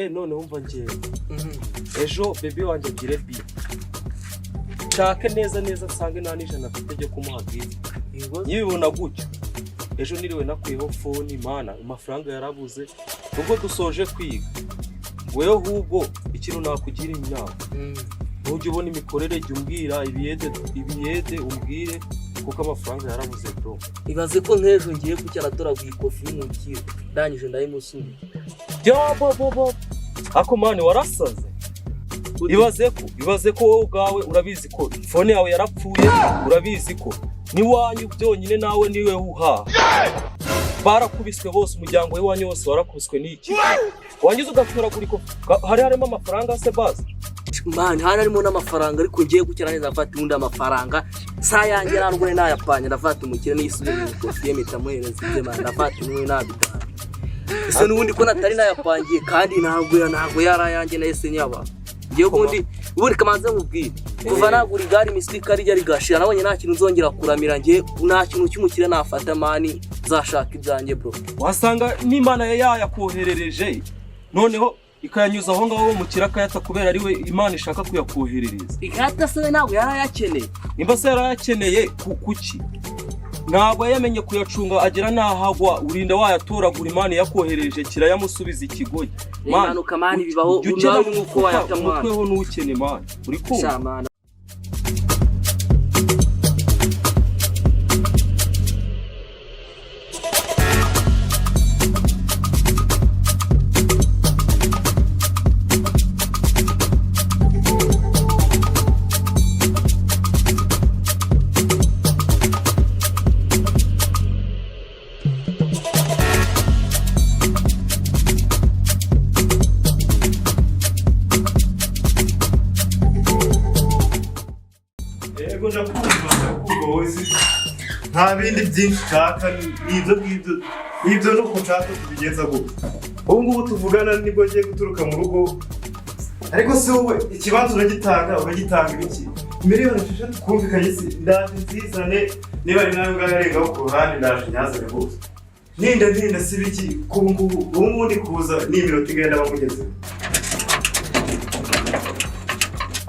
none wumva ngiye ejo bebe wanjye agire bi shake neza nsange nta n'ijana afite ryo kumuha bwiza yibona gutyo ejo niriwe nakwiyeho phone mana amafaranga yarabuze ubwo dusoje kwiga wewe ahubwo ikintu nakugira inama ntujye ubona imikorere jya umbwira ibiyede umbwire kuko amafaranga yarabuze bro ibaze ko nk'ejo ngiye kucyara toraguye ikofi y'umukiro ndangije ndayimusubiza bo ako mani warasaze ibaze ko wowe ubwawe urabizi ko phone yawe yarapfuye urabizi ko niwanyu byonyine nawe niwe uha barakubiswe bose umuryango w'iwanyu wose warakubiswe n'iki wanyuze ugatoragura ko harimo amafaranga se base man harimo n'amafaranga ariko ngiye gukira neza afata undi amafaranga sa yanjye narwo nayapanye ndafata umukire n'isubira mu kofi y'emitamuhereza ibye man ndafata niwe nabitanga ese n'ubundi ko natari nayapangiye kandi ntabwo yarayanjye nahise nyaba ngiye kundi ubundi kamanze mubwire kuva nagura igari misirikari ryari gashira nabonye nta kintu nzongera kuramira ngiye nta kintu cy'umukire nafata mani zashaka ibyanjye bro wasanga n'Imana yakoherereje noneho ikayanyuza aho ngaho mu kirakayata kubera ari we Imana ishaka kuyakoherereza ikayata se ntabwo yarayakeneye nimba se yarayakeneye kuki ntabwo yamenye kuyacunga agera nahagwa urinda wayatoragura Imana yakoherereje kirayamusubiza ikigoyi Imana ukamani bibaho unawe nuko wayatamwana mutweho n'ukene Imana uri kumva nta bindi byinshi nshaka n'ibyo nuko nshaka tubigenza gutya ubu ngubu tuvugana nibwo ngiye guturuka mu rugo ariko si wowe ikibanza uragitanga ibiki miliyoni 6 kumvikanye si ndaje nzizane niba ari nawe ngarengaho ku ruhande ndaje nyazane rwose ninda si biki kubu ngubu ndi kuza n'iminota igenda bamugezeho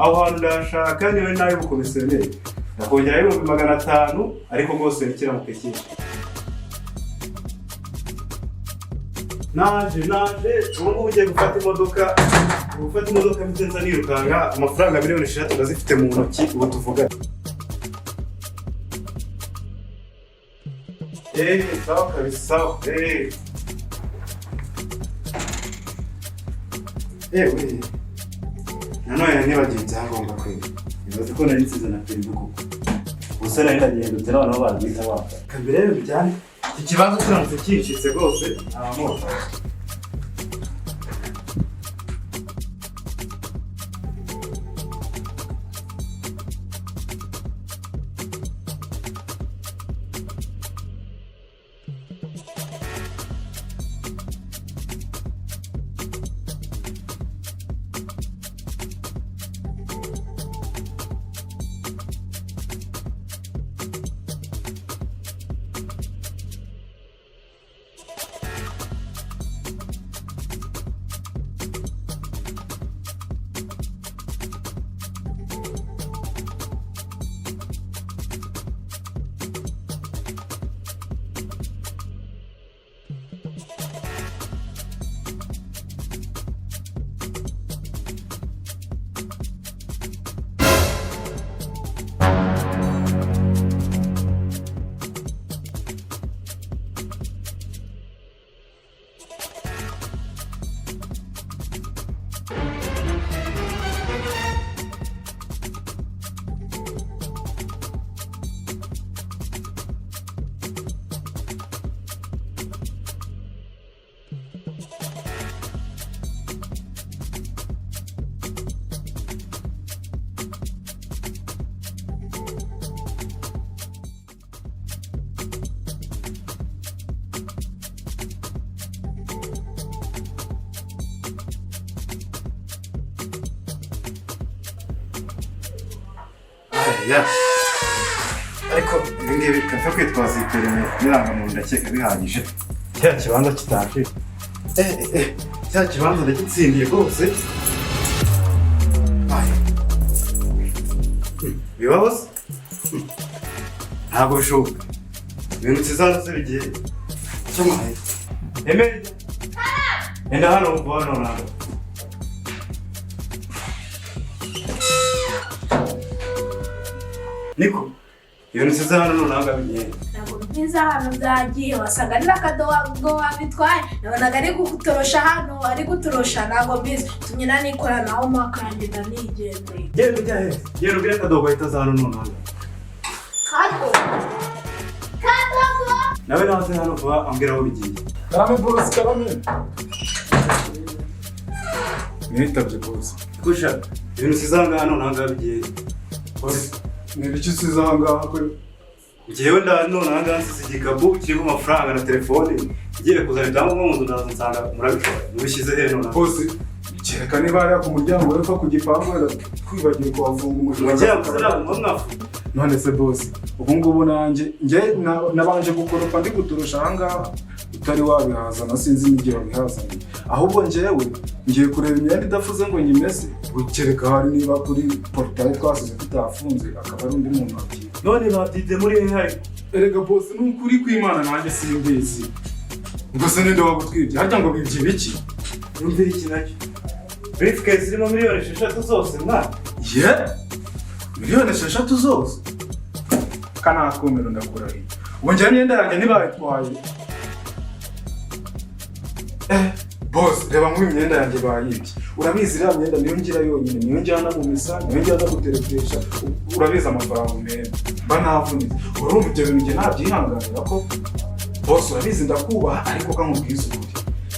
aho hantu ndashaka niwe nawe bukomisiyoneri nakongera 500 ariko rwose nikira mu pekini naje ubu ugiye gufata imodoka mitenza nirukanga amafaranga miliyoni 6 ndazifite mu ntoki ubu tuvugana sawa kabisa nanone nibagiye ibyangombwa kweli ibaze ko nari nsize na peri kuko gusa nari ndagenda n'abantu barwita wapfa kambere rero bijyane ikibanza turamutse kinshitse rwose abamota ariko ibingibi bikapfa kwitwaza iterambere n'irangamuntu ndakeka bihagije cya kibanza kitashye cya kibanza ndagitsindiye rwose. Bibaho se? Ntabwo bishoboka. Ibintu kizaza se bigiye cyamaye. Emeye. Enda hano mvuga none. Niko. Ibintu kizaza hano none bigiye. Ntabwo byiza hano byagiye wasaga ari akadogo wabitwaye. Nabonaga ari gutorosha hano, ari gutorosha ntabwo bizi. Tumyina nikora naho makanje ndanigendeye. Genda ujyahe. Genda ubire akadogo ahita za hano none. Kato. Nawe naze hano vuba ambwira aho bigiye. Karame boss, karame. Nitabye boss. Kusha, ibintu sizanga hano nanga bigiye. Boss, nibiki sizanga ko Jewe ndano nanga nsisigikabu kiriho amafaranga na telefone. Ngiye kuzana cyangwa mu nzu ndaza nsanga murabikora. Nubishize heno na. boss, kereka niba ari ku muryango uri ku gipangu era twibagiye ko wafunga umujura. Ngiye kuzana mu mwafu. None se boss, ubu ngubu nanjye nabanje gukoropa ndi guturusha ahangaha utari wabihaza na sinzi n'igihe wabihazanye. Ahubwo njyewe ngiye kureba imyenda idafuze ngo nyimese, kereka hari niba kuri portail twasize tutafunze akaba ari undi muntu wagiye. None batide muri hehe? Erega boss, n'ukuri kw'Imana nanjye simbizi. Ubwo se ninde wagutwibye? Harya ngo bibye biki? Numvira iki nacyo. Briefcase irimo miliyoni 6 zose mwana. Miliyoni 6 zose? Kana akomero ndakurahiye. Ubu njye imyenda yanjye ntibayitwaye. Boss, reba nk'uyu imyenda yanjye bayibye. Urabizi iriya myenda niyo ngira yonyine, niyo njyana mu misa, niyo njyana guterekesha. Urabizi amafaranga umena. Mba navunitse. Urumva ibyo bintu njye ntabyihanganira ko boss urabizi ndakubaha ariko kamubwiza ukuri.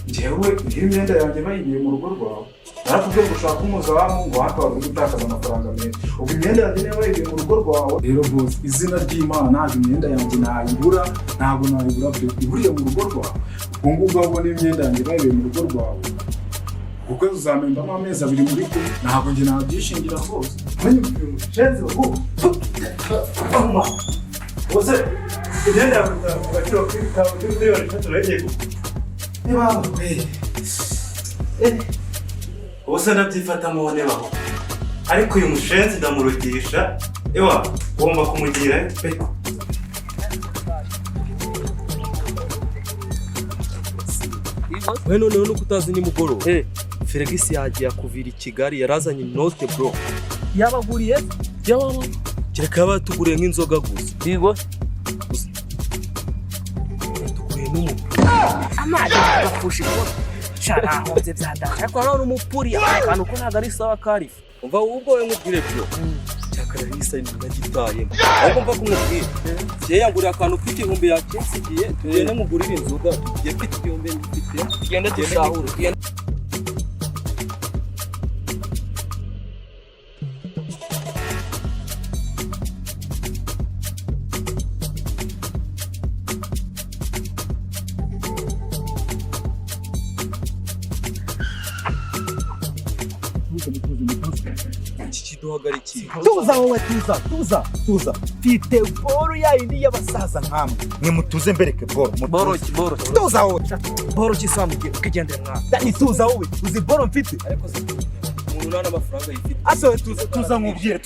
Njyewe iyi myenda yanjye bayibiye mu rugo rwawe. Narakubwiye ngo ushaka umuzamu ngo hano wari gutakaza amafaranga menshi. Ubu imyenda yanjye niba bayibiye mu rugo rwawe. Rero boss, izina ry'Imana ntabwo imyenda yanjye nayibura, ntabwo nayibura byo iburiye mu rugo rwawe. Ubwo ngubwo wabona imyenda yanjye bayibiye mu rugo rwawe. Kuko uzamembamo amezi 2 muri kumwe, ntabwo njye nabyishingira rwose. Shenze ubu. Mama. Bose, imyenda yakugaciro kwitaho kuri miliyoni 3 rege. Niba kwe. Bose ndabyifata mu bone baho. Ariko uyu mushenzi ndamurugisha. Ewa, ugomba kumugira pe. We noneho nuko utazi nimugoroba. Regis yagiye akuvira i Kigali yarazanye inote bro. Yabaguriye? Yababa. Kereka batuguriye nk'inzoga gusa. Yego. Tuguriye n'umu. Amazi agapfushi ko. Shana honze byadaka. Ariko none umupuri akantu ko ntago ari sawa karifu. Umva ubwo we nkubwire byo. Cyakara risa nagitaye. Ahubwo mva kumubwira. Je yanguriye akantu k'igihumbi yakisigiye tugende mugurira inzoga. Tugiye kwita igihumbi mfite. Tugende dushahure. Tuza wowe tuza fite boro yayindi y'abasaza nkamwe nimutuze mbereke boro tuza wowe Boro kisambuye ukigendera mwana dani tuza wowe uzi boro mfite ariko se umuntu nana amafaranga yifite aso tuza nkubwire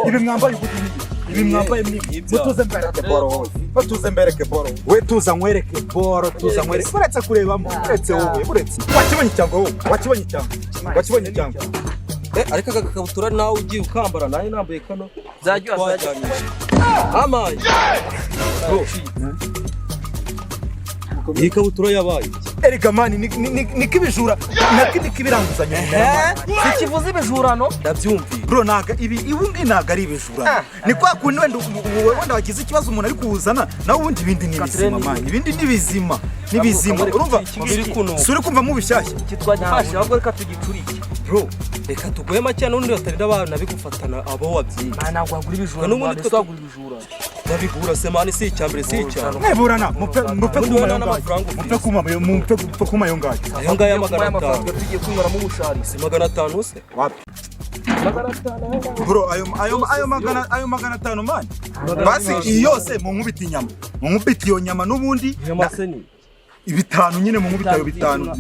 ibi mwambaye ubudini ibi mwambaye mni mutuze mbereke boro wowe tuze mbereke boro we tuza nkwereke boro tuza nkwereke uretse kurebamo uretse wowe uretse wakibonye cyangwa ariko akakabutura nawe ugiye ukambara nayo nambaye kano zajya amaye iyi kabutura yabaye erega mani nikibijura nikibiranguzanya ikivuze ibijurano ndabyumviye bro naga ibundi naga ari ibijurano ni kwa kundi wenda wagize ikibazo umuntu ari kuwuzana nawe ubundi ibindi ni bizima mani ibindi ni bizima urumva suri kumva mu bishyashya kitwagifashe ahubwo reka tugicurike bro reka tuguhe make n'undi batarira abana bigufatana abo wabyiye ntabwo wagura ibijura n'ubundi twagura ibijura nabigura se mani si icyambere si icyano neburana mupfe kuma yo ngayo ayo ngayo y'amagana 5 tugiye kunyuramo ubushari si 500 se wapi bro ayo magana 5 mani basi iyo yose mu nkubiti inyama mu nkubiti iyo nyama n'ubundi ibitanu nyine mu nkubitayo bitanu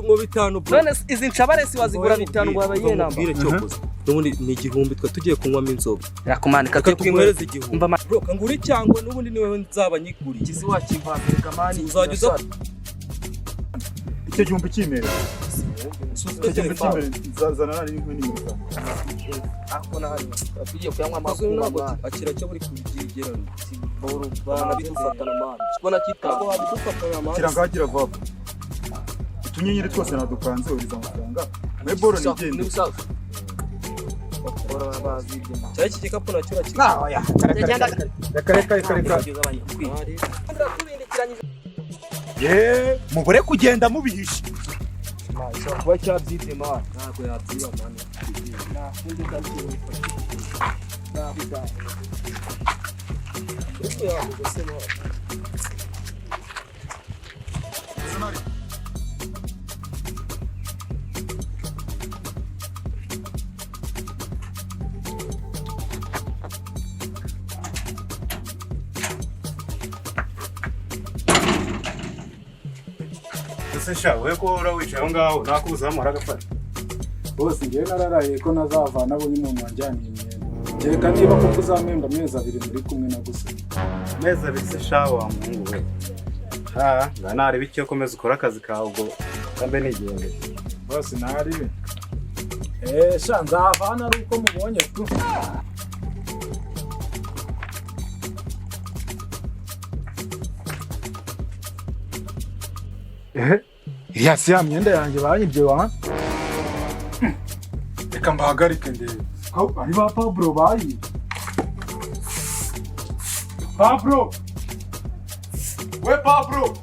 ngo bitanu bro. None izi ncabare si wazigura bitanu ngo abaye namba. Mbwire cyokoze. Nubundi ni igihumbi twe tugiye kunywamo inzoga. Yakumanika Reka twinyweze igihumbi. Bro kangura cyangwa nubundi niwe nzaba nyiguriye. Kizi wakivanga kamani. Uzajya uza icyo gihumbi kimere zana nari inkwi n'imwe akona hari tugiye kuyanywa amakuru akira cyo buri kubigerano boro bana bidufatana mama kibona kitako babidufatana mama kirangagira vuba utunyenyeri twose nadukanze uriza amafaranga me boro nigende boro bazibye cyari iki gikapu nacyo oya reka ye mubure kugenda mubihisha kuba cyabyibye mama ntabwo yabyiba mani nafunze kandi nabida ariko yavuze se mama ese sha we ko ura wicaye aho ngaho nakubuza hamara agafata bose ngewe nararaye ko nazavana abo n'umuntu wanjyaniye imyenda kereka niba koko uzamemba amezi 2 muri kumwe na gusa amezi 2 se sha wa muhungu we nareba icyo komeza ukora akazi kawe ubwo kambe nigende bose naribe sha nzavana ari uko mubonye tu iriya si ya myenda yanjye banyibye wa reka mbahagarike ndebe ari ba pabro bayi pabro we pabro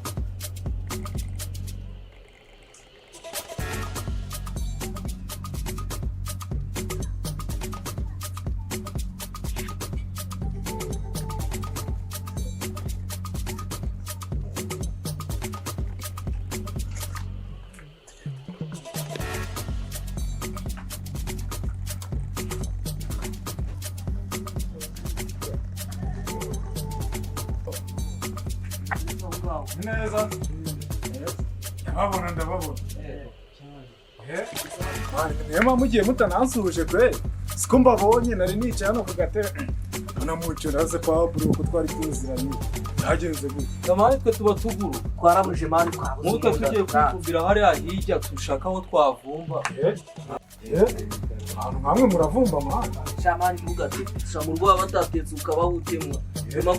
neza ndababona niyo mpamvu mugiye mutanansuhuje kwe siko mbabonye nari nicaye hano ku gatebe unamuco naze pabro ko twari tuziranye byagenze gute kamari twe tuba tuguru twarabuje mani twabuze nk'uko tugiye kwikubira hariya hirya dushaka aho twavumba ahantu nkamwe muravumba mwana shamani mugate shamu rwa batatetse ukabahutemwa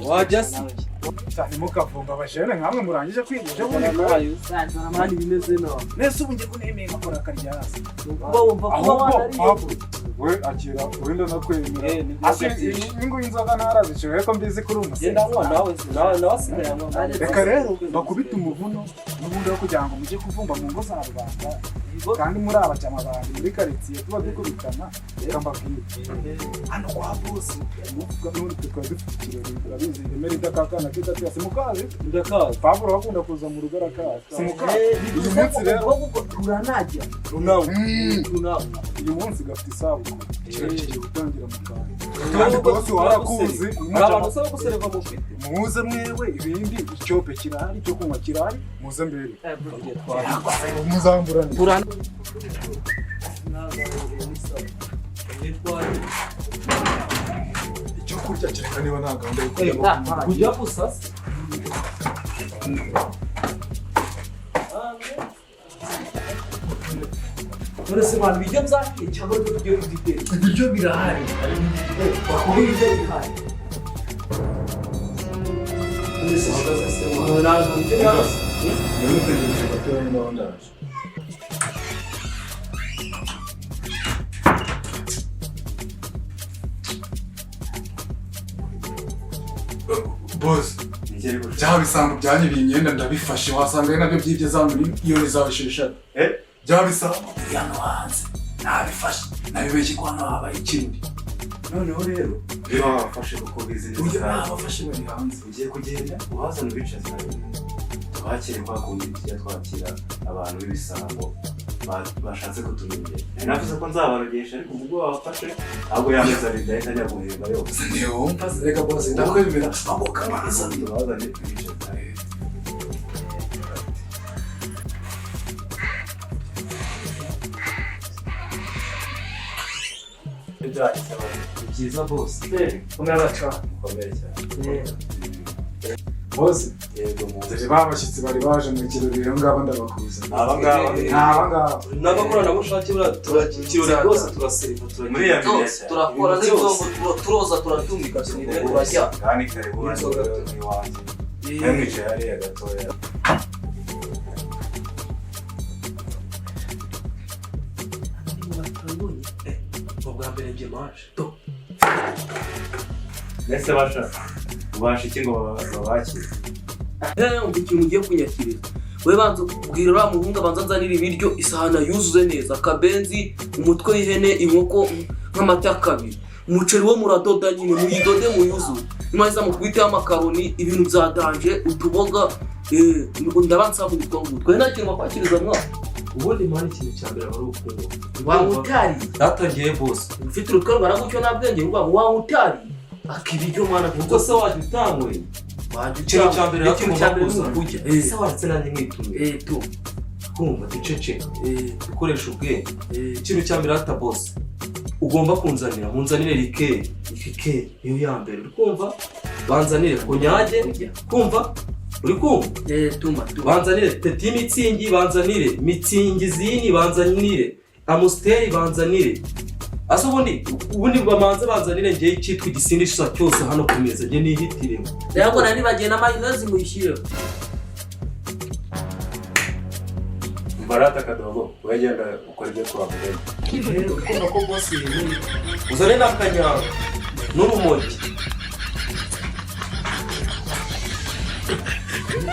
wajya si cyane mukavumba abajene nkamwe murangije kwigisha wayo sanzana mani bimeze nawe nese ubu ngiye kunemeye makora karya hasi kuba wumva kuba wanari we akira wenda nakwemera ingo inzoga naraziciwe ko mbizi kuri genda umusenyi nawe asigaye reka rero bakubita umuvuno n'ubundi wo kugira ngo mujye kuvumba mu ngo za rubanda kandi muri abajama bandi muri karitsiye tuba dukubitana reka mbabwire hano kwa bosi muvuga n'ubundi twari dufite ikirori urabizi emera idakakana kidatiya simukazi ndakaza paburo bakunda kuza mu rugo arakaza simukazi uyu munsi rero turanajya uyu munsi gafite isabukuru ikirori kigiye gutangira mu kantu kandi bosi warakuzi abantu usaba gusereva mu mfite muze mwewe ibindi icyope kirahari cyo kunywa kirahari muze mbere muzamburane icyo kurya kereka niba nta gahunda yo kujya gusasa none se abantu bijya byakiye cyangwa tugiye kuditera ibiryo birahari bakubira ibyo bihari none se hagaze se mwana ibyo byose nimutegereje gatoya niba ndaje boss bya bisambu byanyibiye imyenda ndabifashe wasanga ari nabyo byibye za miliyoni zawe 6 bya bisambu yano hanze nabifashe nabibeshye ko hano habaye ikindi noneho rero iyo wafashe kuko bizi neza ujya nabafashe bari hanze ugiye kugenda uhazana ibice zawe tubakire kwa kundi tujya twakira abantu b'ibisambo bashatse kutumenyera navuze ko nzabarogesha ariko ubwo wafashe ahubwo yameza bidahita ajya guhemba yose ntiwumva reka bose ndakwemera amoko amazi bazanye kwica byiza bose kumwe baca mukomere cyane bose yego mu dore babashyitsi bari baje mu kirori rero ngaba ndabakuza abangaba n'abakoranabushake turakirori rwose turaseriva muri ya mbere turakora n'ibyo turoza turatumika turajya kandi kare buranze n'iwanjye namwicaye hariya gatoya ubwa mbere njye maje mbese ubasha iki ngo babakire umva ikintu ugiye kunyakiriza we banza ubwira uriya muhungu abanza nzanira ibiryo isahani yuzuze neza akabenzi umutwe w'ihene inkoko nk'amata kabiri umuceri wo muradoda nyine muyidode muyuzuye nimariza mukubiteho amakaroni ibintu byadanje utuboga ndabansaba ubutwo twe nta kintu bakwakiriza mwana ubundi mwana ikintu cya mbere aba ari urukundo wawutari datangiye bose ufite urutwe rungana gutyo nta bwenge rwabo wawutari akibiryo mwana ubwo se wajya utangwe ikintu cya mbere ni ukujya ese waretse nanjye mwitumye tu kumva duceceka dukoresha ubwenge ikintu cya mbere hata bose ugomba kunzanira munzanire rikeri niyo ya mbere uri kumva banzanire konyage kumva uri kumva tuma banzanire peti mitsingi banzanire mitsingizini banzanire amusiteri banzanire asa ubundi bamanze banzanire ngewe icyitwa igisindisha cyose hano ku meza nge nihitiremo rero nari bagiye na mayonezi muyishyireho barata akadogo wegenda ukora ibyo twamugenda ukunda ko bose uzane n'akanyanga n'urumogi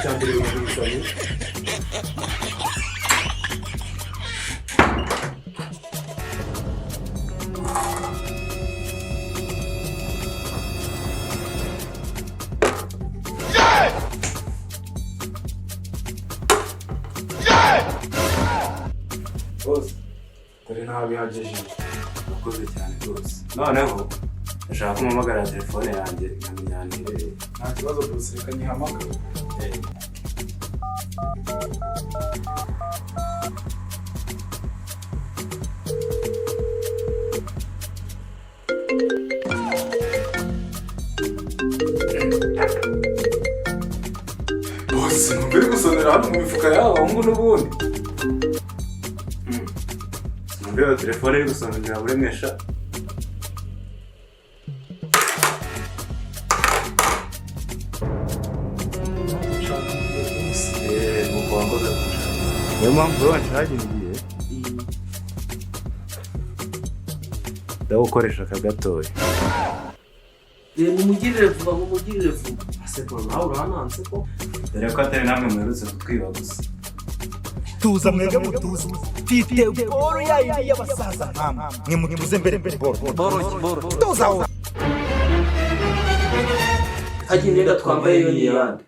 cyambere y'ubuzanye bose dore ntabihagije urakoze cyane rwose noneho ndashaka ko mpamagara telefone yanjye nkamenya ahantu iherereye nta kibazo bose reka nyihamagare bose mbere gusonera hano mu mifuka yabo ahungu n'ubundi mbere telefone iri gusonera buremesha niyo mpamvu rero nshagiriye ndawukoresha aka gatoya mumugirire vuba aseko nawe urananze ko dore ko atari namwe muherutse kutwiba gusa tuza mwebwe mutuze mfite boro yayindi y'abasaza nkamwe mwe mutuze mbere boro tuza hagiye imyenda twambaye yo niyande